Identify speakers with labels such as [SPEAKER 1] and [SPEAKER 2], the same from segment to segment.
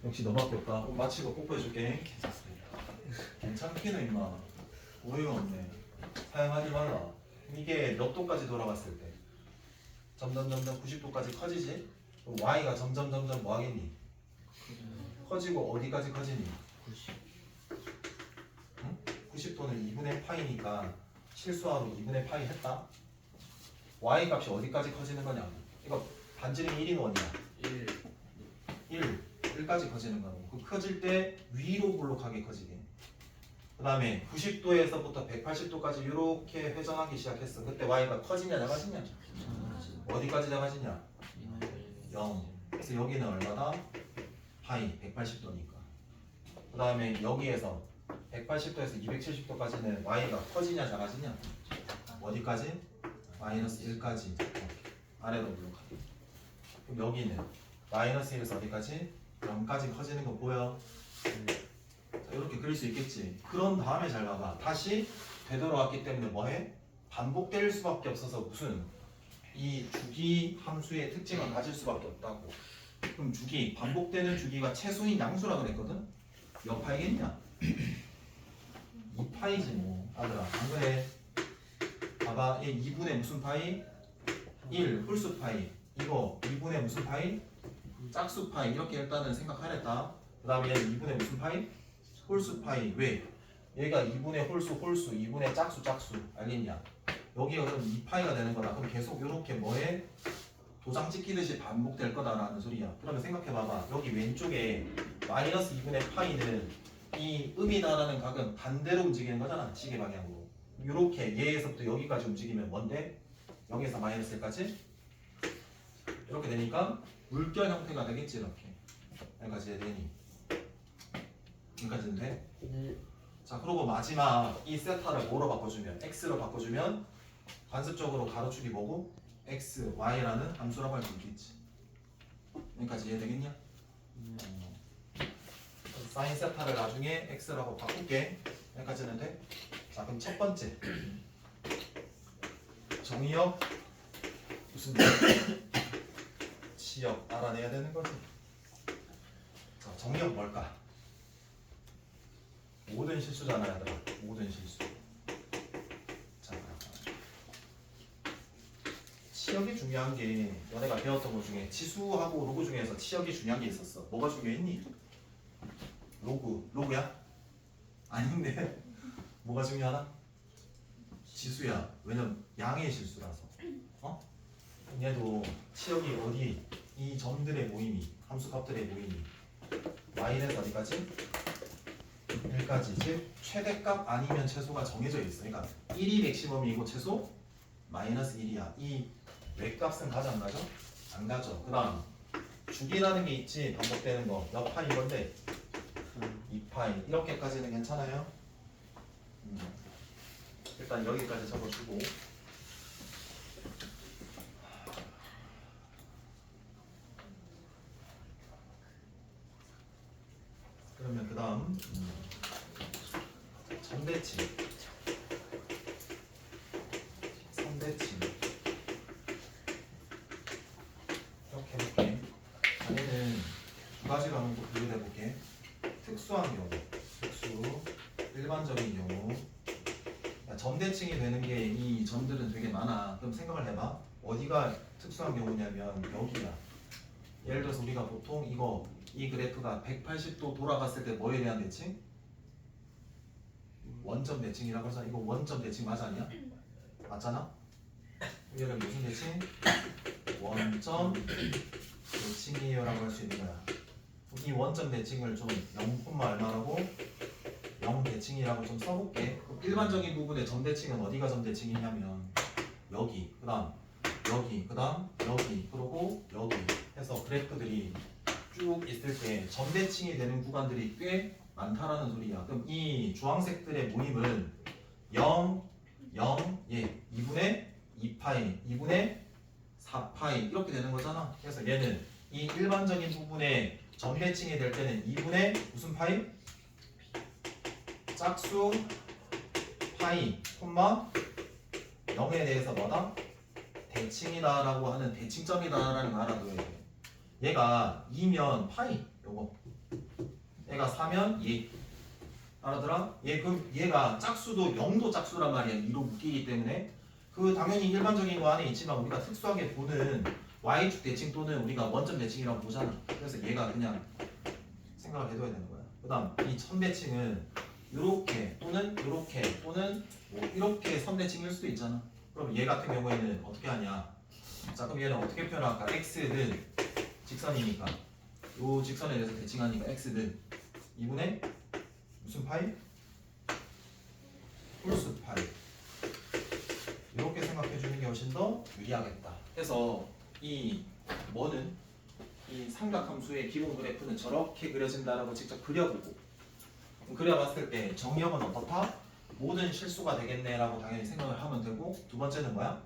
[SPEAKER 1] 역시 너밖에 없다. 마치고 뽀뽀해줄게. 괜찮기는 임마. 오해가 없네. 사용하지 말라. 이게 몇 도까지 돌아갔을 때 점점 90도까지 커지지? 그럼 y가 점점 뭐 하겠니? 커지고 어디까지 커지니? 90도는 2분의 파이니까 실수하고 2분의 파이 했다. y 값이 어디까지 커지는 거냐? 이거 반지름 1인 원이야. 1까지 커지는 거고. 그 커질 때 위로 볼록하게 커지게. 그 다음에 90도에서부터 180도까지 이렇게 회전하기 시작했어. 그때 y가 커지냐 작아지냐? 어디까지 작아지냐? 0. 그래서 여기는 얼마다? 파이 180도니까. 그 다음에 여기에서 180도에서 270도까지는 y가 커지냐 작아지냐? 어디까지? 마이너스 1까지 아래로 볼록하게. 그럼 여기는 마이너스 1에서 어디까지? 0까지 커지는 거 보여? 자, 이렇게 그릴 수 있겠지. 그런 다음에 잘 봐봐. 다시 되돌아왔기 때문에 뭐해? 반복될 수밖에 없어서 무슨 이 주기 함수의 특징을 가질 수밖에 없다고. 그럼 주기, 반복되는 주기가 최소인 양수라 그랬거든? 몇 파이겠냐? 2파이지 뭐 아들아. 안 그래? 봐봐. 얘 2분의 무슨 파이? 1 홀수 파이. 이거 2분의 무슨 파이? 짝수 파이. 이렇게 일단은 생각하랬다. 그 다음에 얘는 2분의 무슨 파이? 홀수 파이. 왜? 얘가 2분의 홀수 2분의 짝수 알겠냐? 여기가 그럼 2파이가 되는 거다. 그럼 계속 이렇게 뭐해? 도장 찍히듯이 반복될 거다라는 소리야. 그러면 생각해봐봐. 여기 왼쪽에 마이너스 2분의 파이는 이 음이다라는 각은 반대로 움직이는 거잖아. 시계 방향으로. 이렇게 얘에서부터 여기까지 움직이면 뭔데? 0에서 마이너스 1까지? 이렇게 되니까 물결 형태가 되겠지. 이렇게 여기까지 되니 여기까지는 돼?
[SPEAKER 2] 네.
[SPEAKER 1] 자, 그리고 마지막 이 세타를 뭐로 바꿔주면? x로 바꿔주면 관습적으로 가로축이 뭐고? x, y라는 함수라고 할 수 있겠지. 여기까지 이해되겠냐? 사인 세타를 나중에 x라고 바꿀게. 여기까지는 돼? 자, 그럼 첫 번째 정의역 무슨 지역 알아내야 되는 거지. 자, 정의역 뭘까? 모든 실수잖아 얘들아. 모든 실수. 자, 치역이 중요한 게 너네가 배웠던 것 중에 치수하고 로그 중에서 치역이 중요한 게 있었어. 뭐가 중요했니? 로그야? 아닌데 뭐가 중요하나? 지수야. 왜냐면 양의 실수라서. 얘도 치역이 어디? 이 점들의 모임이 함수값들의 모임이 y에서 어디까지? 1까지. 즉 최대값 아니면 최소가 정해져 있어. 그러니까 1이 맥시멈이고 최소 마이너스 1이야. 이 외값은 가져 안 가져? 안 가져. 그 다음 주기라는 게 있지. 반복되는 거 몇 파인 건데? 2파이. 이렇게까지는 괜찮아요? 일단 여기까지 적어주고 그러면 그 다음 점대칭 선대칭 이렇게 해볼게. 얘는 두 가지로 한번 또 분류해볼게. 특수한 경우, 일반적인 경우. 점대칭이 되는 게 이 점들은 되게 많아. 그럼 생각을 해봐. 어디가 특수한 경우냐면 여기야. 예를 들어서 우리가 보통 이 그래프가 180도 돌아갔을 때 뭐에 대한 대칭? 원점 대칭이라고 해서 이거 원점 대칭 맞아 아니야? 맞잖아? 얘는 무슨 대칭? 원점 대칭이에요 라고 할 수 있는 거야. 이 원점 대칭을 좀 0, 얼마라고? 0 대칭이라고 좀 써볼게. 일반적인 부분의 점 대칭은 어디가 점 대칭이냐면 여기, 그 다음 여기, 그 다음 여기, 그리고 여기 해서 그래프들이 쭉 있을 때 점 대칭이 되는 구간들이 꽤 많다라는 소리야. 그럼 이 주황색들의 모임은 0, 0, 2분의 2파이, 2분의 4파이 이렇게 되는 거잖아. 그래서 얘는 이 일반적인 부분에 점 대칭이 될 때는 2분의 무슨 파이? 짝수 파이, 콤마 0에 대해서 뭐다? 대칭이다 라고 하는 대칭점이다 라는 거 알아둬야 돼. 얘가 2면 파이, 요거 얘가 4면 얘 알아들어? 그럼 얘가 짝수도 0도 짝수란 말이야. 2로 묶이기 때문에 그 당연히 일반적인 거 안에 있지만 우리가 특수하게 보는 y축 대칭 또는 우리가 원점 대칭이라고 보잖아. 그래서 얘가 그냥 생각을 해둬야 되는 거야. 그 다음 이 선대칭은 요렇게 또는 요렇게 또는 뭐 이렇게 선대칭일 수도 있잖아. 그럼 얘 같은 경우에는 어떻게 하냐. 자 그럼 얘는 어떻게 표현할까? x는 직선이니까 요 직선에 대해서 대칭하니까 x는 2분의 무슨 파이? 플러스 파이. 이렇게 생각해 주는 게 훨씬 더 유리하겠다. 그래서 이 뭐는 이 삼각함수의 기본 그래프는 저렇게 그려진다라고 직접 그려보고 그려봤을 때 정의역은 어떻다? 모든 실수가 되겠네라고 당연히 생각을 하면 되고 두 번째는 뭐야?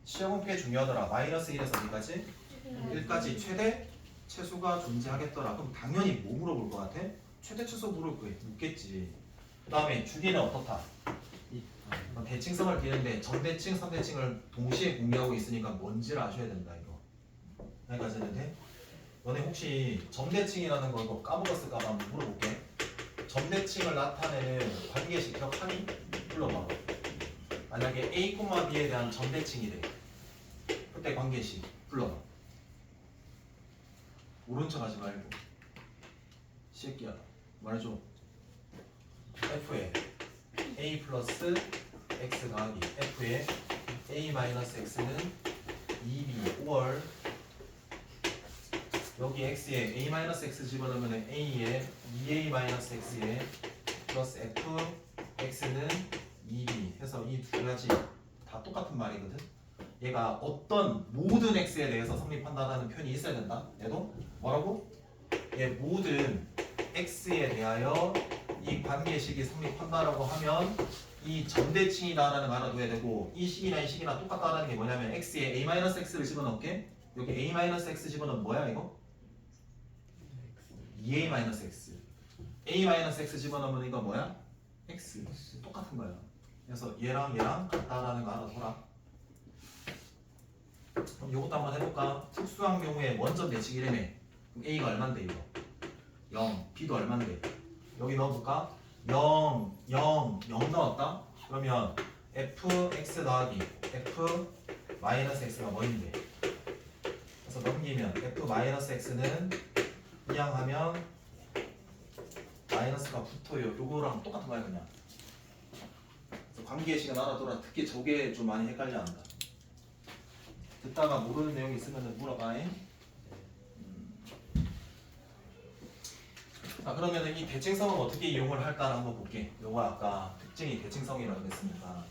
[SPEAKER 1] 시험은 꽤 중요하더라. 마이너스 1에서 어디까지? 1까지 최대 최소가 존재하겠더라. 그럼 당연히 뭐 물어볼 것 같아? 최대 최소 묻겠지. 그 다음에 주기는 어떻다? 대칭성을 띠는데 정대칭, 선대칭을 동시에 공개하고 있으니까 뭔지를 아셔야 된다. 이거 여기까지 했는데 너네 혹시 정대칭이라는 거 이거 까먹었을까 봐 한번 물어볼게. 정대칭을 나타내는 관계식 기억하니? 불러봐. 만약에 A, B에 대한 정대칭이래. 그때 관계식 불러봐. 모른 척 하지 말고. 새끼야 말해줘. F에 A 플러스 X 더하기 F에 A 마이너스 X는 2B 5월 여기 X에 A 마이너스 X 집어넣으면 A에 2A 마이너스 X에 플러스 F X는 2B 해서 이 두 가지 다 똑같은 말이거든. 얘가 어떤 모든 X에 대해서 성립한다는 표현이 있어야 된다. 얘도 뭐라고? 얘 모든 X에 대하여 이 관계식이 성립한다라고 하면 이 전대칭이다라는 거 알아둬야 되고 이 식이나 이 식이나 똑같다라는 게 뭐냐면 X에 A-X를 집어넣을게. 여기 A-X 집어넣으면 뭐야 이거? 2A-X A-X 집어넣으면 이거 뭐야? X 똑같은 거야. 그래서 얘랑 얘랑 같다라는 거 알아둬라. 그럼 이것도 한번 해볼까? 특수한 경우에 원점 대칭이라며. 그럼 A가 얼만데 이거? 0 B도 얼만데? 여기 넣어볼까? 0, 0, 0 넣었다? 그러면 fx 더하기 f 마이너스 x가 뭐인데? 그래서 넘기면 f 마이너스 x는 그냥 하면 마이너스가 붙어요. 요거랑 똑같은 거야 그냥. 그래서 관계식은 알아둬라. 특히 저게 좀 많이 헷갈려 한다. 듣다가 모르는 내용이 있으면 물어봐. 자 그러면 이 대칭성은 어떻게 이용을 할까 한번 볼게. 요거 아까 특징이 대칭성이라고 했으니까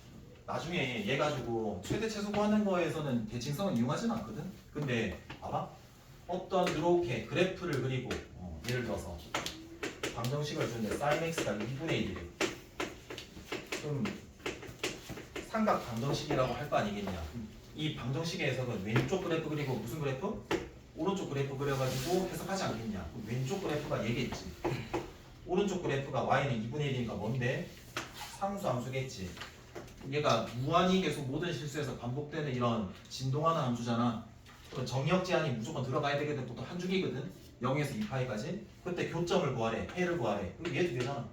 [SPEAKER 1] 나중에 얘 가지고 최대 최소 구하는 거에서는 대칭성은 이용하진 않거든. 근데 봐봐 어떤 이렇게 그래프를 그리고 예를 들어서 방정식을 주는데 sin x가 2분의 1이래. 그럼 삼각 방정식이라고 할 거 아니겠냐. 이 방정식의 해석은 왼쪽 그래프 그리고 무슨 그래프? 오른쪽 그래프 그려가지고 해석하지 않겠냐. 왼쪽 그래프가 얘겠지. 오른쪽 그래프가 y는 2분의 1이니까 뭔데? 상수 함수겠지. 얘가 무한히 계속 모든 실수에서 반복되는 이런 진동하는 함수잖아. 정의역 제한이 무조건 들어가야 되게 되면 보통 한 주기거든. 0에서 2파이까지. 그때 교점을 구하래. 해를 구하래. 그럼 얘 두 개잖아.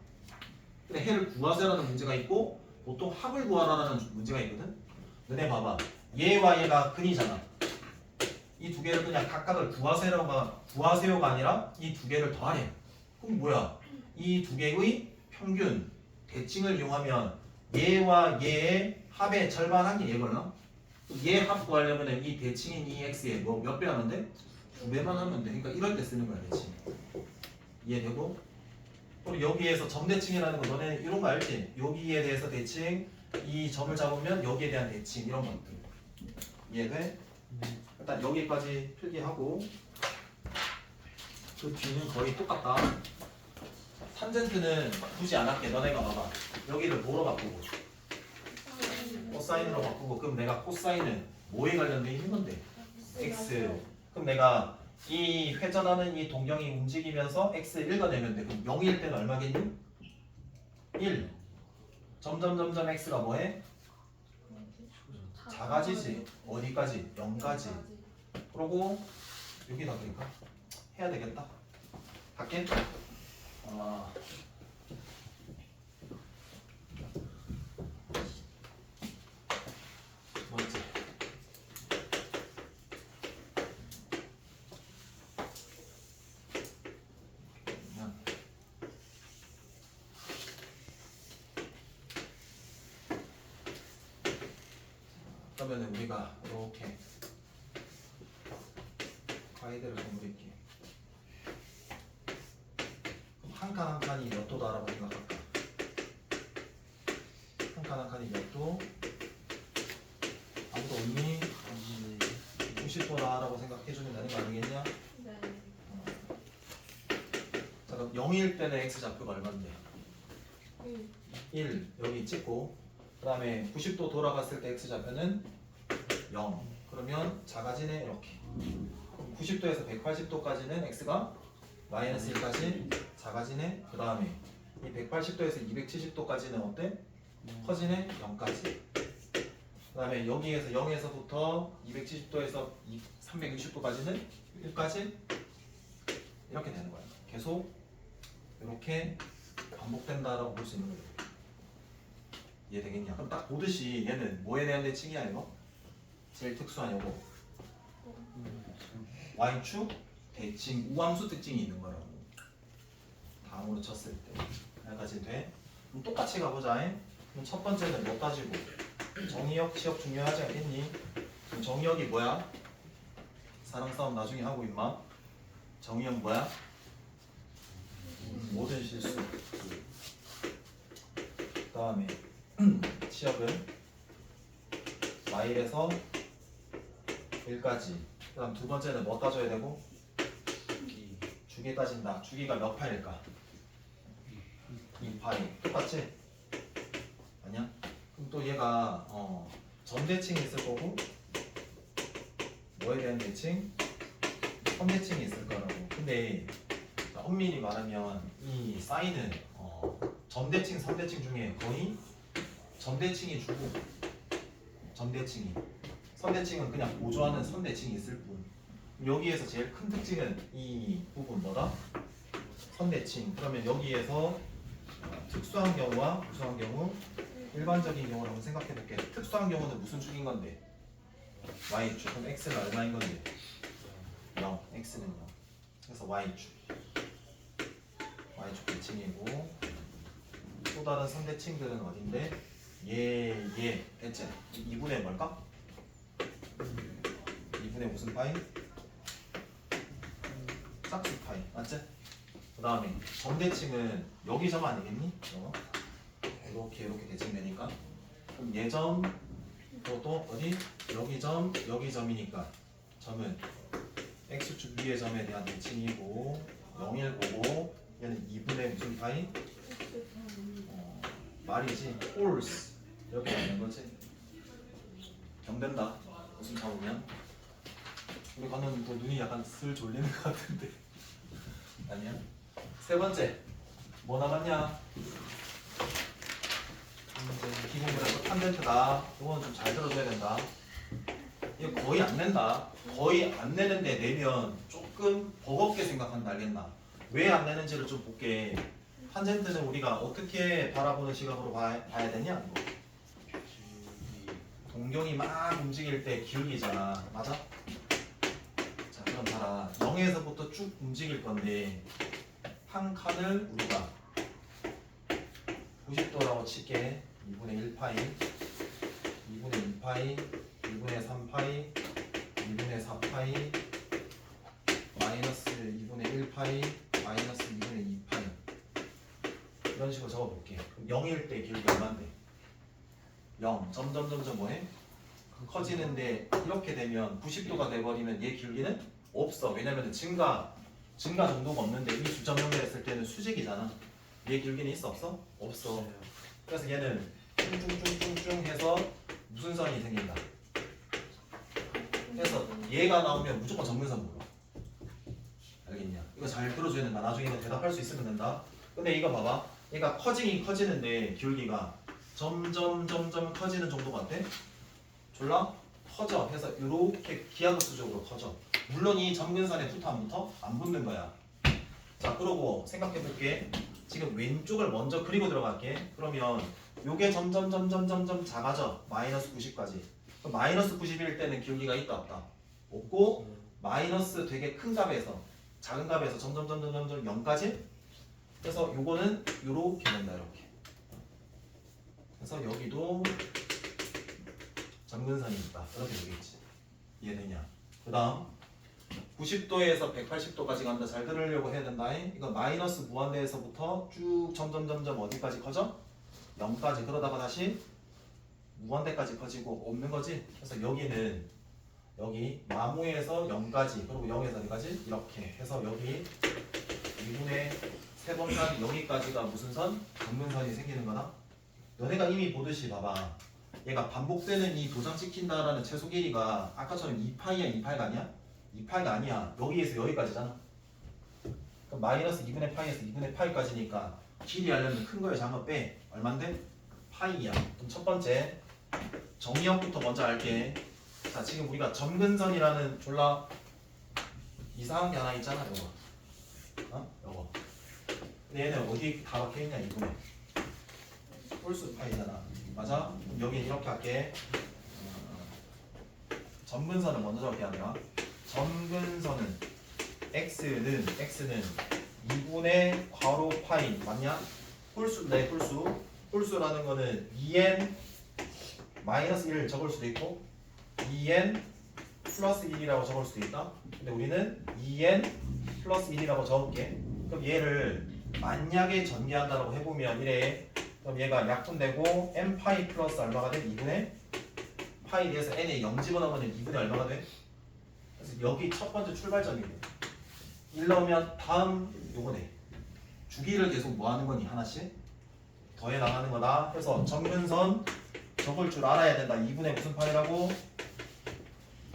[SPEAKER 1] 근데 해를 구하세라는 문제가 있고 보통 합을 구하라는 문제가 있거든. 너네 봐봐. 얘와 얘가 근이잖아. 이 두 개를 그냥 각각을 구하세요가 아니라 이 두 개를 더하래. 그럼 뭐야? 이 두 개의 평균 대칭을 이용하면 얘와 얘의 합의 절반한 게 얘걸나? 얘 합 구하려면 이 대칭인 이 x에 뭐 몇 배 하면 돼? 2배만 하면 돼. 그러니까 이럴 때 쓰는 거야 대칭. 이해되고? 그리고 여기에서 점대칭이라는 거 너네 이런 거 알지? 여기에 대해서 대칭, 이 점을 잡으면 여기에 대한 대칭 이런 것들. 이해돼? 일단 여기까지 필기하고 그 뒤는 거의 똑같다. 탄젠트는 굳이 안 할게. 너네가 봐봐. 여기를 뭐로 바꾸고? 코사인으로 바꾸고. 그럼 내가 코사인은 뭐에 관련돼 있는 건데? x. 그럼 내가 이 회전하는 이 동경이 움직이면서 x를 읽어내면 돼. 그럼 0일 때는 얼마겠니? 1. 점점 x가 뭐해? 작아지지. 어디까지? 0까지. 그러고 여기다 그러니까 해야 되겠다. 할게. 두 번째. 그러면 우리가 이렇게 가이드를 좀 그릴게. 한 칸 한 칸이 몇 도다라고 생각할까? 한 칸 한 칸이 몇 도? 아무도 없니? 90도다라고 생각해주면 되는 거 아니겠냐?
[SPEAKER 2] 네.
[SPEAKER 1] 자, 그럼 0일 때는 x좌표가 얼마인데? 1 여기 찍고 그 다음에 90도 돌아갔을 때 x좌표는 0. 그러면 작아지네 이렇게. 90도에서 180도까지는 x가 마이너스 1까지 작아지네. 그 다음에 이 180도에서 270도까지는 어때? 커지네 0까지. 그 다음에 여기에서 0에서부터 270도에서 360도까지는 1까지 이렇게 되는 거야. 계속 이렇게 반복된다라고 볼 수 있는 거예요. 이해되겠냐? 그럼 딱 보듯이 얘는 뭐에 대한 대칭이야 이거? 제일 특수한 요거 y축 대칭 우함수 특징이 있는 거라고. 다음으로 쳤을 때 여기까지 돼? 그럼 똑같이 가보자. 그럼 첫 번째는 뭐 따지고? 정의역, 치역 중요하지 않겠니? 그럼 정의역이 뭐야? 사랑 싸움 나중에 하고 임마. 정의역 뭐야? 모든 실수. 그 다음에 치역은 마일에서 1까지. 그 다음 두 번째는 뭐 따져야 되고? 주기 따진다. 주기가 몇 파일까? 2파이. 똑같지? 아니야? 그럼 또 얘가 점대칭이 있을 거고 뭐에 대한 대칭? 선대칭이 있을 거라고. 근데 엄밀히 말하면 이 사인은 점대칭, 선대칭 중에 거의 점대칭이 주고 점대칭이 선대칭은 그냥 보조하는 선대칭이 있을 뿐. 여기에서 제일 큰 특징은 이 부분 뭐다? 선대칭. 그러면 여기에서 특수한 경우와 무수한 경우, 일반적인 경우를 한번 생각해 볼게. 특수한 경우는 무슨 축인 건데? y축. 그럼 x는 얼마인 건데? 0. x는 0. 그래서 y축. y축 대칭이고 또 다른 선대칭들은 어딘데? 얘 됐지? 2분의 뭘까? 2분의 무슨 파이? 짝수 파이. 맞지? 그 다음에 점대칭은 여기 점 아니겠니? 이렇게 대칭되니까 그럼 얘점 또 어디? 여기 점 여기 점이니까 점은 x축 위의 점에 대한 대칭이고 0일 보고 얘는 2분의 무슨 파이? 말이지 홀스 이렇게 되는 거지. 경된다 무슨 잡으면. 우리 건우는 또 눈이 약간 슬 졸리는 것 같은데 아니야? 세 번째 뭐 남았냐? 기본그래프 탄젠트다. 이건 좀 잘 들어줘야 된다. 이거 거의 안 낸다. 거의 안 내는데 내면 조금 버겁게 생각한다. 알겠나? 왜 안 내는지를 좀 볼게. 탄젠트는 우리가 어떻게 바라보는 시각으로 봐야 되냐? 동경이 막 움직일 때 기울기잖아. 맞아? 자 그럼 봐라. 0에서부터 쭉 움직일 건데 한 칸을 우리가 90도라고 칠게. 2분의 1파이 2분의 2파이 1분의 3파이 1분의 4파이 마이너스 2분의 1파이 마이너스 2분의 2파이 이런 식으로 적어볼게. 그럼 0일 때 기울기 얼마인데? 0 점점점점 뭐해? 커지는데 이렇게 되면 90도가 돼버리면 얘 기울기는 없어. 왜냐면 증가 정도가 없는데 이 주점 연결했을 때는 수직이잖아. 얘 기울기는 있어 없어? 없어. 그래서 얘는 쭝쭝쭝쭝 해서 무슨 선이 생긴다. 그래서 얘가 나오면 무조건 정근선 물어. 알겠냐? 이거 잘 들어줘야 된다. 나중에 이거 대답할 수 있으면 된다. 근데 이거 봐봐. 얘가 커지는데 기울기가 점점 커지는 정도가 어때? 졸라 커져. 해서 이렇게 기하급수적으로 커져. 물론 이 점근선에 붙어 안 붙어? 안 붙는 거야. 자, 그러고 생각해 볼게. 지금 왼쪽을 먼저 그리고 들어갈게. 그러면 요게 점점 작아져. 마이너스 90까지. 마이너스 90일 때는 기울기가 있다 없다? 없고 마이너스 되게 큰 값에서 작은 값에서 점점 0까지. 그래서 요거는 요렇게 된다. 이렇게. 그래서 여기도 점근선이 있다. 이렇게 되겠지. 이해되냐? 그 다음 90도에서 180도까지 간다. 잘 들으려고 해야 된다. 이거 마이너스 무한대에서부터 쭉 점점 어디까지 커져? 0까지. 그러다가 다시 무한대까지 커지고 없는 거지. 그래서 여기는 여기 마모에서 0까지 그리고 0에서 어디까지? 이렇게 해서 여기 2분의 3번간 여기까지가 무슨 선? 점근선이 생기는 거다. 너네가 이미 보듯이 봐봐. 얘가 반복되는 이 도장 찍힌다라는 최소 길이가 아까처럼 2파이야 2파이가 아니야? 2파이가 아니야. 여기에서 여기까지잖아. 그럼 마이너스 2분의 파이에서 2분의 파이까지니까 길이 하려면 큰 거에 작은 거 빼. 얼만데? 파이야. 그럼 첫 번째 정의역부터 먼저 알게. 자, 지금 우리가 점근선이라는 졸라 이상한 게 하나 있잖아. 요거. 요거. 근데 얘는 어디 다 박혀있냐 2분의 홀수 파이잖아. 맞아? 그럼 여기 이렇게 할게. 점근선은 먼저 적게 하면 점근선은 x는 2분의 괄호 파이 맞냐? 홀수인데 홀수라는 거는 2n 마이너스 1을 적을 수도 있고 2n 플러스 1이라고 적을 수도 있다. 근데 우리는 2n 플러스 1이라고 적을게. 그럼 얘를 만약에 전개한다라고 해보면 이래. 그럼 얘가 약분되고 n 파이 플러스 얼마가 돼? 2분의 파이 대해서 n에 0 집어넣으면 2분의 얼마가 돼? 그래서 여기 첫 번째 출발점이고 1 넣으면 다음 요거네. 주기를 계속 뭐 하는 거니? 하나씩 더해 나가는 거다. 그래서 점근선 적을 줄 알아야 된다. 2분의 무슨 파이라고?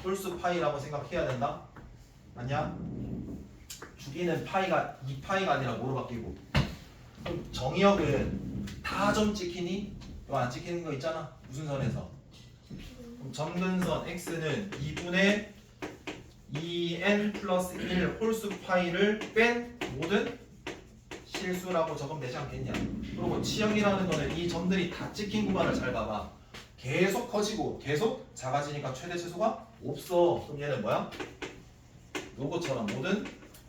[SPEAKER 1] 홀수 파이라고 생각해야 된다. 맞냐? 주기는 파이가 2파이가 아니라 뭐로 바뀌고. 그럼 정의역은 다 점 찍히니? 이거 안 찍히는 거 있잖아. 무슨 선에서? 그럼 점근선 x는 2분의 2n 플러스 1 홀수 파이를 뺀 모든 실수라고 적으면 되지 않겠냐. 그리고 치역이라는 거는 이 점들이 다 찍힌 구간을 잘 봐봐. 계속 커지고 계속 작아지니까 최대 최소가 없어. 그럼 얘는 뭐야? 요거처럼 모든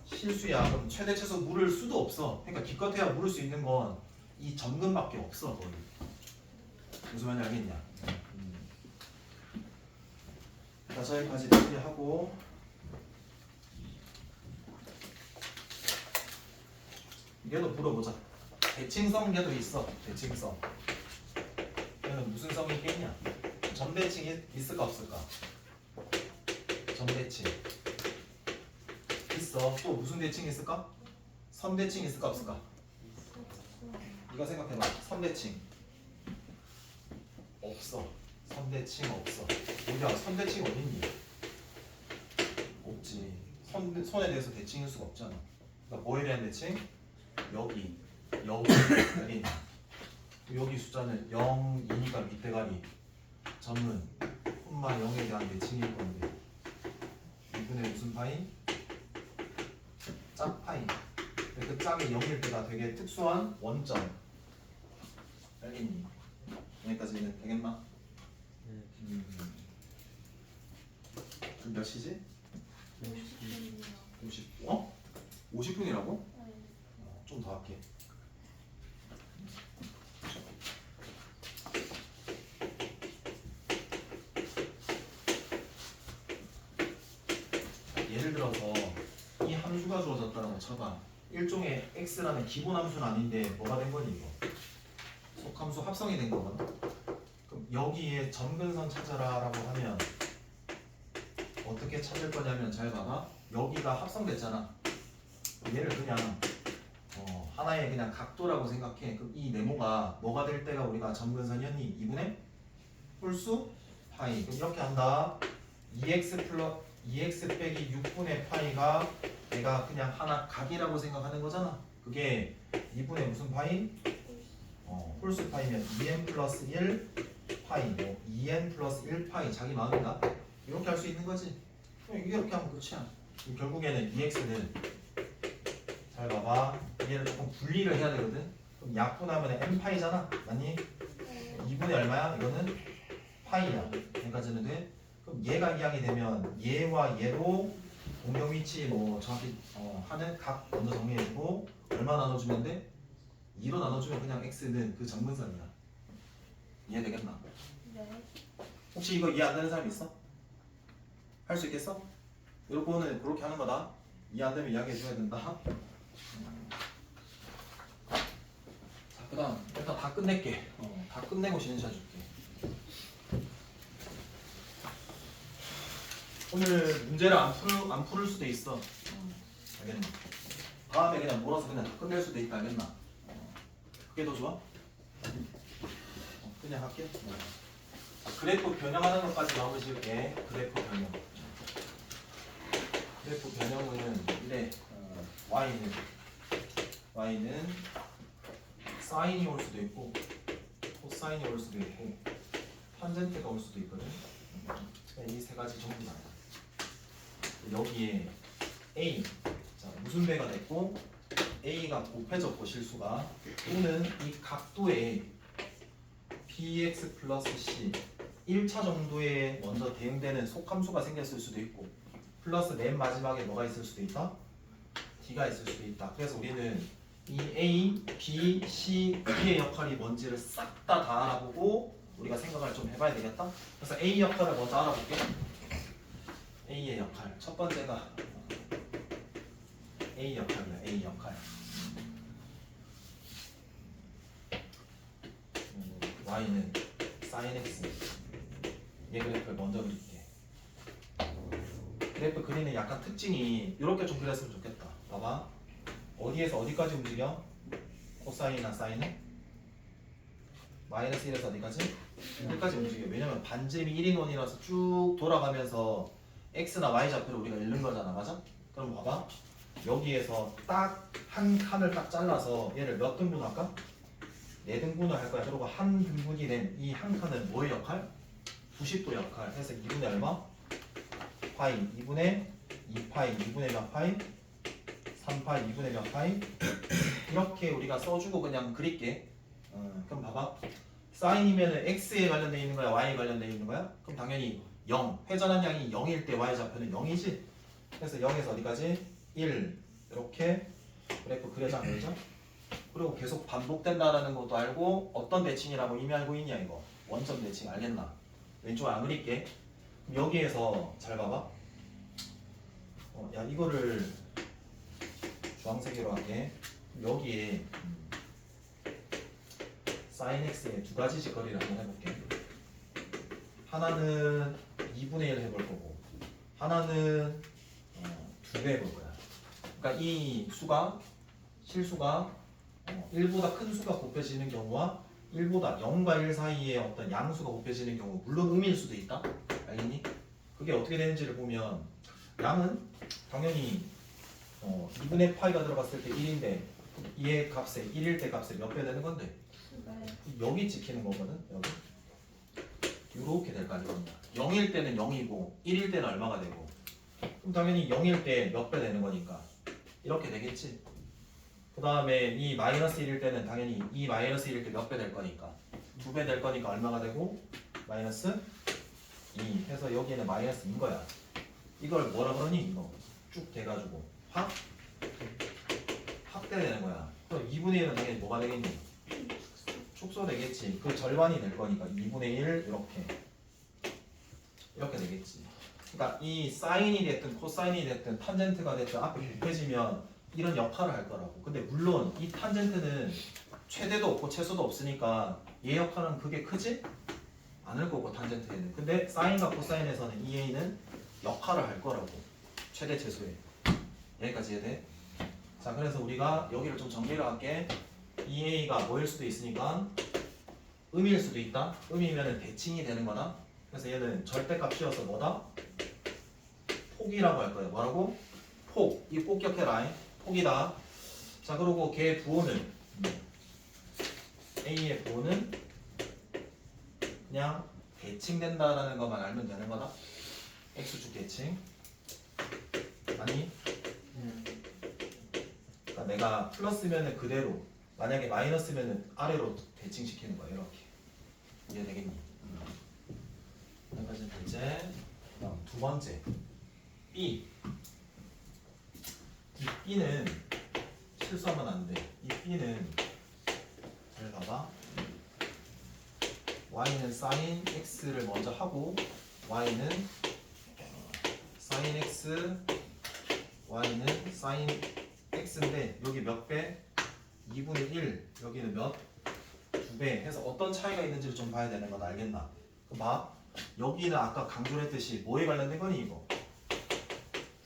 [SPEAKER 1] 실수야. 그럼 최대 최소 물을 수도 없어. 그러니까 기껏해야 물을 수 있는 건 이 점근밖에 없어. 거의. 무슨 말인지 알겠냐? 자, 여기까지 정리하고 얘도 물어보자. 대칭성 걔도 있어. 대칭성. 얘는 무슨 성이 있겠냐? 점대칭이 있을까 없을까? 점대칭 있어. 또 무슨 대칭이 있을까? 선대칭이 있을까 없을까? 이거 생각해봐. 선대칭 없어. 선대칭 없어. 어디야? 선대칭 어딨니? 없지. 선에 대해서 대칭일 수가 없잖아. 그러니까 뭐에 대한 대칭? 여기 여기 여기 숫자는 0, 2니까 밑대가리 점은 콤마 0에 대한 대칭일 건데 2분의 무슨 파이? 짝파이. 그 짝이 0일 때가 되게 특수한 원점. 알겠니? 여기까지는 되겠나? 지금 몇 시지? 50. 50분이라고? 좀 더 할게. 예를 들어서 이 함수가 주어졌다고 쳐봐. 일종의 x라는 기본 함수는 아닌데 뭐가 된 거니 이거? 속함수 합성이 된 거거든. 그럼 여기에 점근선 찾아라라고 하면 어떻게 찾을 거냐면 잘 봐봐. 여기가 합성됐잖아. 얘를 그냥 하나의 그냥 각도라고 생각해. 그럼 이 네모가 뭐가 될 때가 우리가 점근선이었니? 2분의 홀수 파이. 그럼 이렇게 한다. 2x 빼기 6분의 파이가 내가 그냥 하나 각이라고 생각하는 거잖아. 그게 2분의 무슨 파이? 홀수 파이면 2n 플러스 1 파이, 뭐 2n 플러스 1 파이 자기 마음이다. 이렇게 할 수 있는 거지. 이렇게 하면 끝이야. 결국에는 2x는 잘 잘 봐봐. 얘를 조금 분리를 해야 되거든. 그럼 약분하면 n파이잖아. 맞니? 2분의 얼마야? 이거는 파이야. 여기까지는 돼. 그럼 얘가 이항이 되면 얘와 얘로 공용 위치 뭐 정확히 하는 각 먼저 정리해주고 얼마 나눠주면 돼? 2로 나눠주면 그냥 x는 그 정근선이야. 이해되겠나?
[SPEAKER 2] 네.
[SPEAKER 1] 혹시 이거 이해 안 되는 사람 있어? 할 수 있겠어? 요거는 그렇게 하는 거다. 이해 안 되면 이야기해 줘야 된다. 자, 그 다음 일단 다 끝낼게. 다 끝내고 진짜 줄게. 오늘 문제를 안 풀을 수도 있어. 알겠나? 다음에 그냥 몰아서 그냥 다 끝낼 수도 있다. 알겠나? 그게 더 좋아? 그냥 할게. 자, 그래프 변형하는 것까지 마음을 지을게. 그래프 변형. 그래프 변형은 이래. y는 사인이 올 수도 있고 코사인이 올 수도 있고 탄젠트가 올 수도 있거든. 이 세 가지 전부 다야. 여기에 a 자 무슨 배가 됐고 a가 곱해졌고 실수가 또는 이 각도에 bx 플러스 c 1차 정도에 먼저 대응되는 속함수가 생겼을 수도 있고 플러스 맨 마지막에 뭐가 있을 수도 있다? d가 있을 수도 있다. 그래서 우리는 이 a, b, c, d의 역할이 뭔지를 싹 다 알아보고 우리가 생각을 좀 해봐야 되겠다. 그래서 a 역할을 먼저 알아볼게. a의 역할 첫 번째가 a 역할이야. a 역할 y는 sin x 얘 그래프를 먼저 그릴게. 그래프 그리는 약간 특징이 이렇게 좀 그렸으면 좋겠다. 봐봐. 어디에서 어디까지 움직여? 코사인이나 사인은? 마이너스 1에서 어디까지? 1까지 움직여. 왜냐면 반지름이 1인 원이라서 쭉 돌아가면서 x나 y 좌표를 우리가 잃는 거잖아. 맞아? 그럼 봐봐. 여기에서 딱 한 칸을 딱 잘라서 얘를 몇 등분 할까? 4등분을 할 거야. 그리고 한 등분이 된 이 한 칸은 뭐의 역할? 90도 역할. 해서 2분의 얼마? 파이. 2분의 2파이. 2분의 몇 파이? 3파이. 2분의 몇 파이? 이렇게 우리가 써주고 그냥 그릴게. 그럼 봐봐. 사인이면은 x에 관련되어 있는 거야? y에 관련되어 있는 거야? 그럼 당연히 0. 회전한 양이 0일 때 y 좌표는 0이지. 그래서 0에서 어디까지? 1. 이렇게 그래프 그려져 안 그러죠? 그리고 계속 반복된다라는 것도 알고 어떤 대칭이라고 이미 알고 있냐 이거. 원점 대칭 알겠나? 왼쪽 안 그릴게. 그럼 여기에서 잘 봐봐. 야 이거를 주황색으로 할게. 여기에 sin x의 두 가지 직거리를 한번 해볼게. 하나는 2분의 1 해볼 거고 하나는 2배 해볼 거야. 그러니까 이 수가 실수가 1보다 큰 수가 곱해지는 경우와 1보다 0과 1 사이에 어떤 양수가 곱해지는 경우 물론 음일 수도 있다. 알겠니? 그게 어떻게 되는지를 보면 양은 당연히 2분의 파이가 들어갔을 때 1인데 얘 값에 1일 때 값에 몇 배 되는 건데? 여기 찍히는 거거든. 여기 이렇게 될 거 아니야. 0일 때는 0이고 1일 때는 얼마가 되고 그럼 당연히 0일 때 몇 배 되는 거니까 이렇게 되겠지. 그 다음에 이 마이너스 1일 때는 당연히 이 마이너스 1일 때 몇 배 될 거니까 2배 될 거니까 얼마가 되고 마이너스 2 해서 여기에는 마이너스 2인 거야. 이걸 뭐라 그러니? 이거 쭉 돼가지고 확대되는 거야. 그럼 2분의 1은 당연히 뭐가 되겠니? 축소 되겠지. 그 절반이 될 거니까 2분의 1 이렇게 되겠지. 그러니까 이 사인이 됐든 코사인이 됐든 탄젠트가 됐든 앞에 곱해지면 이런 역할을 할 거라고. 근데 물론 이 탄젠트는 최대도 없고 최소도 없으니까 얘 역할은 그게 크지 않을 거고 탄젠트에는. 근데 사인과 코사인에서는 이 a는 역할을 할 거라고. 최대 최소에. 여기까지 해야 돼. 자 그래서 우리가 여기를 좀 정리를 할게. 이 a가 뭐일 수도 있으니까 음일 수도 있다. 음이면 대칭이 되는 거다. 그래서 얘는 절대값 씌워서 뭐다? 폭이라고 할 거예요. 뭐라고? 폭. 이 폭 기억해라. 폭이다. 자 그리고 걔의 부호는 a의 부호는 그냥 대칭된다라는 것만 알면 되는 거다. x축 대칭. 아니 그러니까 내가 플러스면은 그대로, 만약에 마이너스면은 아래로 대칭시키는 거야. 이렇게. 이해되겠니? 여기까지 둘째. 그다음 두 번째. B. 이 B는 실수하면 안 돼. 이 B는 잘 봐봐. Y는 sin X를 먼저 하고 Y는 sin X, Y는 sin X인데 여기 몇 배? 2분의 1. 여기는 몇? 2배 해서 어떤 차이가 있는지를 좀 봐야 되는 건 알겠나? 그럼 봐. 여기는 아까 강조를 했듯이 뭐에 관련된 거니 이거?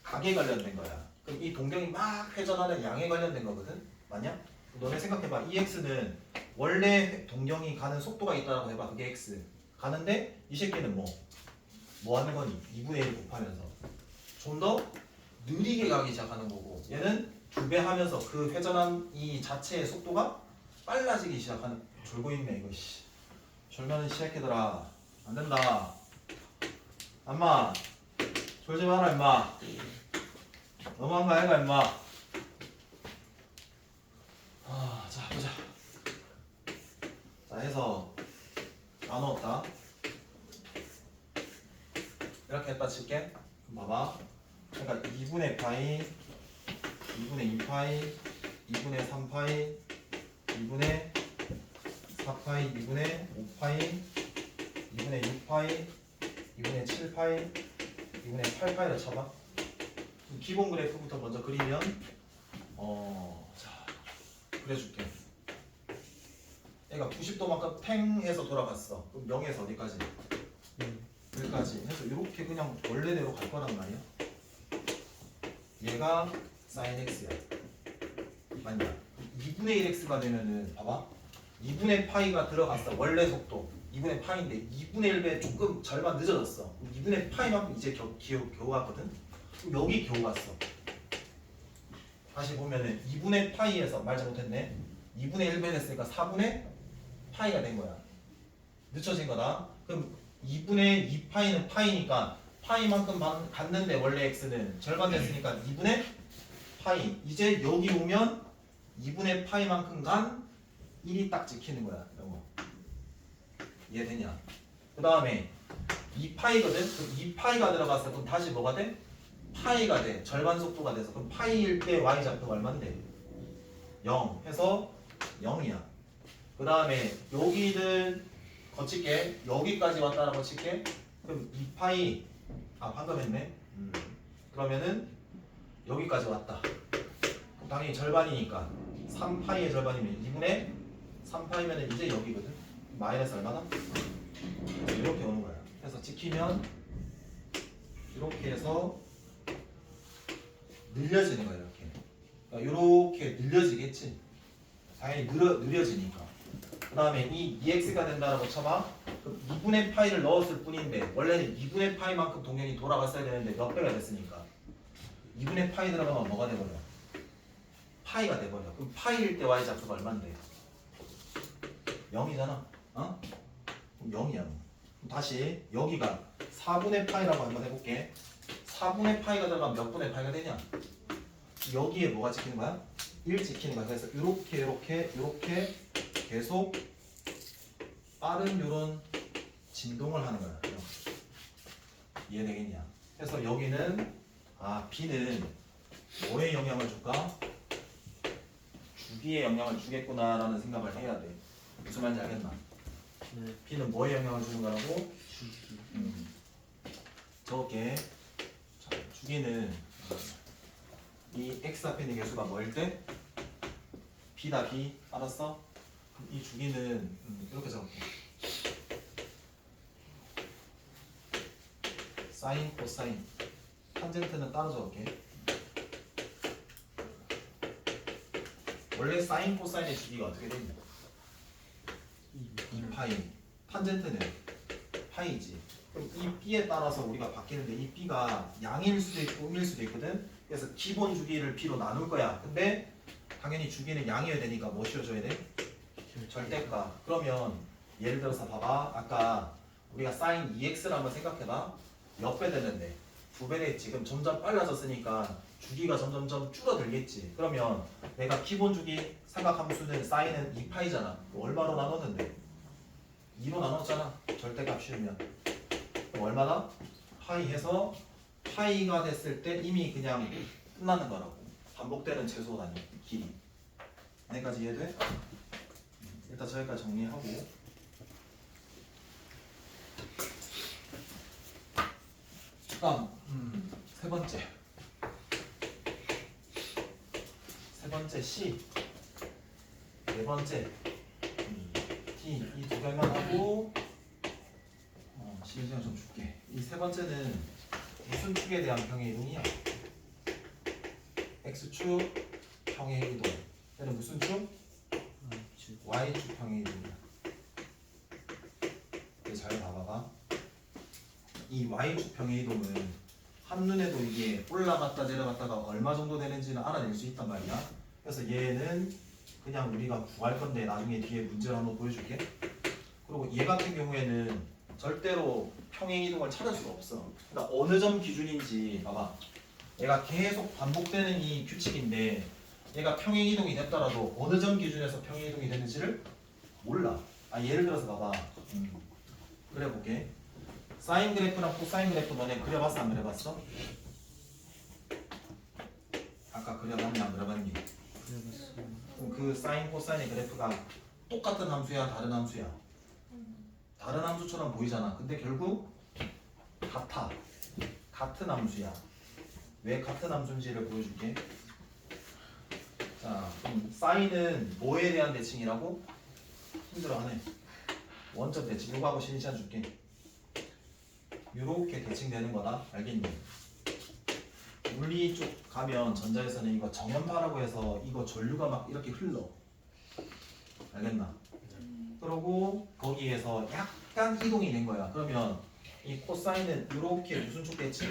[SPEAKER 1] 각에 관련된 거야. 그럼 이 동경이 막 회전하는 양에 관련된 거거든? 맞냐? 너네 생각해봐. 이 x는 원래 동경이 가는 속도가 있다라고 해봐. 그게 x. 가는데 이 새끼는 뭐 하는 거니? 2분의 1 곱하면서 좀 더 느리게 가기 시작하는 거고, 얘는 2배 하면서 그 회전한 이 자체의 속도가 빨라지기 시작하는. 졸고 있네 이거. 씨. 졸면은 시작해더라. 안 된다. 엄마 졸지 마라 임마. 너무한 거 아이가 임마. 자 보자. 자 해서 나누었다. 이렇게 했다 칠게. 그럼 봐봐. 그러니까 2분의 파이, 2분의 2파이, 2분의 3파이, 2분의 4파이, 2분의 5파이, 2분의 6파이, 2분의 7파이, 2분의 8파이를 쳐봐. 기본 그래프부터 먼저 그리면 자 그려줄게. 얘가 90도만큼 팽 해서 돌아갔어. 그럼 0에서 어디까지? 여기까지 해서 이렇게 그냥 원래대로 갈 거란 말이야. 얘가 sin x야. 맞냐? 2분의 1x가 되면은 봐봐. 2분의 파이가 들어갔어. 원래 속도 2분의 파이인데 2분의 1배 조금 절반 늦어졌어. 2분의 파이만큼 이제 겨우 갔거든. 그럼 여기 겨우 갔어. 다시 보면은 2분의 파이에서 말 잘못했네. 2분의 1배 됐으니까 4분의 파이가 된 거야. 늦춰진 거다. 그럼 2분의 2파이는 파이니까 파이만큼 갔는데 원래 x는 절반 됐으니까 2분의 파이. 이제 여기 오면 2분의 파이만큼 간 1이 딱 찍히는 거야. 이거 이해되냐? 그 다음에 2파이거든? 그럼 2파이가 들어갔어. 그럼 다시 뭐가 돼? 파이가 돼. 절반 속도가 돼서. 그럼 파이일 때 y좌표가 얼만데? 0 해서 0이야. 그 다음에 여기는 거칠게 여기까지 왔다라고 칠게. 그럼 2파이 방금 했네. 그러면은 여기까지 왔다. 그럼 당연히 절반이니까 3파이의 절반이면 2분의 3파이면 이제 여기거든. 마이너스 얼마나? 이렇게 오는 거야. 그래서 지키면 이렇게 해서 늘려지는 거야. 이렇게. 그러니까 이렇게 늘려지겠지. 당연히 느려지니까. 그 다음에 이 2x가 된다라고 쳐봐. 그럼 2분의 파이를 넣었을 뿐인데 원래는 2분의 파이만큼 동경이 돌아갔어야 되는데 몇 배가 됐으니까 2분의 파이 들어가면 뭐가 돼버려? 파이가 돼버려. 그럼 파이일 때 y좌표가 얼만데? 0이잖아. 어? 그럼 0이야. 그럼 다시 여기가 4분의 파이라고 한번 해볼게. 4분의 파이가 들어가면 몇 분의 파이가 되냐? 여기에 뭐가 찍히는 거야? 1 찍히는 거야. 그래서 이렇게 계속 빠른 요런 진동을 하는 거야. 이해되겠냐? 그래서 여기는 B는 뭐에 영향을 줄까? 주기에 영향을 주겠구나라는 생각을 해야 돼. 무슨 말인지 알겠나?
[SPEAKER 2] 네.
[SPEAKER 1] B는 뭐에 영향을 주는 거라고?
[SPEAKER 2] 주기.
[SPEAKER 1] 저게 자, 주기는 이 x 앞에 있는 개수가 뭐일 때? B다 B. 알았어? 그럼 이 주기는 이렇게 적을게. 사인, 코사인. 탄젠트는 따로 적을게. 원래 사인, 코사인의 주기가 어떻게 되냐? 2파이. 탄젠트는 파이지. 그럼 이 B에 따라서 우리가 바뀌는데 이 B가 양일 수도 있고 음일 수도 있거든. 그래서 기본 주기를 B로 나눌 거야. 근데 당연히 주기는 양이어야 되니까 뭐 씌워줘야 돼? 절대가. 그러면 예를 들어서 봐봐. 아까 우리가 sin 2x를 한번 생각해봐. 몇 배 됐는데? 9배에 지금 점점 빨라졌으니까 주기가 점점점 줄어들겠지. 그러면 내가 기본 주기 삼각함수는 사인은 2파이잖아. 얼마로 나눴는데? 2로 나눴잖아. 절대값 씌우면. 그럼 얼마나? 파이 해서 파이가 됐을 때 이미 그냥 끝나는 거라고. 반복되는 최소 단위 길이. 여기까지 이해돼? 일단 저기까지 정리하고. 다음 세 번째 C, 네 번째 D 이 두 개만 하고 시간 좀 줄게. 이 세 번째는 무슨 축에 대한 평행 이동이야? X축 평행 이동. 얘는 무슨 축? Y축 평행 이동이야. 잘 봐봐봐. 이 Y축 평행 이동은 한눈에도 이게 올라갔다 내려갔다가 얼마 정도 되는지는 알아낼 수 있단 말이야. 그래서 얘는 그냥 우리가 구할 건데 나중에 뒤에 문제로 한번 보여줄게. 그리고 얘 같은 경우에는 절대로 평행 이동을 찾을 수가 없어. 그러니까 어느 점 기준인지 봐봐. 얘가 계속 반복되는 이 규칙인데 얘가 평행 이동이 됐더라도 어느 점 기준에서 평행 이동이 되는지를 몰라. 예를 들어서 봐봐. 그려볼게. 사인 그래프랑 코사인 그래프 너네 그려봤어 안 그려봤어? 아까 그려봤냐 안 그려봤니?
[SPEAKER 2] 그려봤어요.
[SPEAKER 1] 그럼 그 사인 코사인의 그래프가 똑같은 함수야 다른 함수야? 다른 함수처럼 보이잖아. 근데 결국 같아. 같은 함수야. 왜 같은 함수인지를 보여줄게. 자, 그럼 사인은 뭐에 대한 대칭이라고? 힘들어하네. 원점 대칭. 이거 하고 신시한 줄게. 이렇게 대칭되는 거다. 알겠니? 물리 쪽 가면 전자에서는 이거 정연파라고 해서 이거 전류가 막 이렇게 흘러. 알겠나? 그러고 거기에서 약간 이동이 된 거야. 그러면 이 코사인은 이렇게 무슨 축 대칭?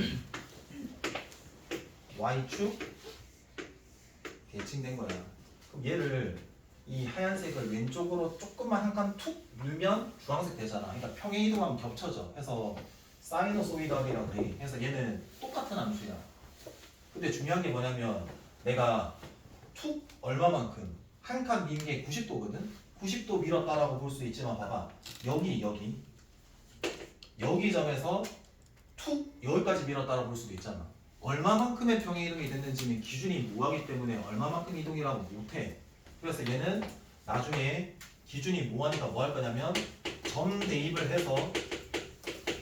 [SPEAKER 1] Y축 대칭된 거야. 그럼 얘를 이 하얀색을 왼쪽으로 조금만 한 칸 툭 밀면 주황색 되잖아. 그러니까 평행 이동하면 겹쳐져. 해서 사이노소이드이라고 돼. 그래서 얘는 똑같은 함수야. 근데 중요한 게 뭐냐면 내가 툭 얼마만큼 한 칸 민 게 90도거든. 90도 밀었다라고 볼 수 있지만 봐봐. 여기 점에서 툭 여기까지 밀었다라고 볼 수도 있잖아. 얼마만큼의 평행 이동이 됐는지는 기준이 뭐하기 때문에 얼마만큼 이동이라고 못해. 그래서 얘는 나중에 기준이 뭐하니까 뭐 할 거냐면 점 대입을 해서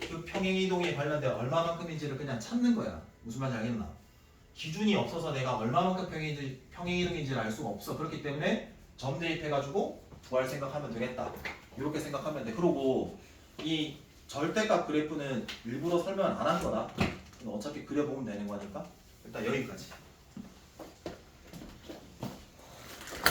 [SPEAKER 1] 그 평행 이동에 관련된 얼마만큼인지를 그냥 찾는 거야. 무슨 말인지 알겠나? 기준이 없어서 내가 얼마만큼 평행 이동인지를 알 수가 없어. 그렇기 때문에 점 대입해가지고 구할 생각하면 되겠다. 이렇게 생각하면 돼. 그리고 이 절대값 그래프는 일부러 설명 안 한 거다. 어차피 그려보면 되는 거니까 일단 여기까지.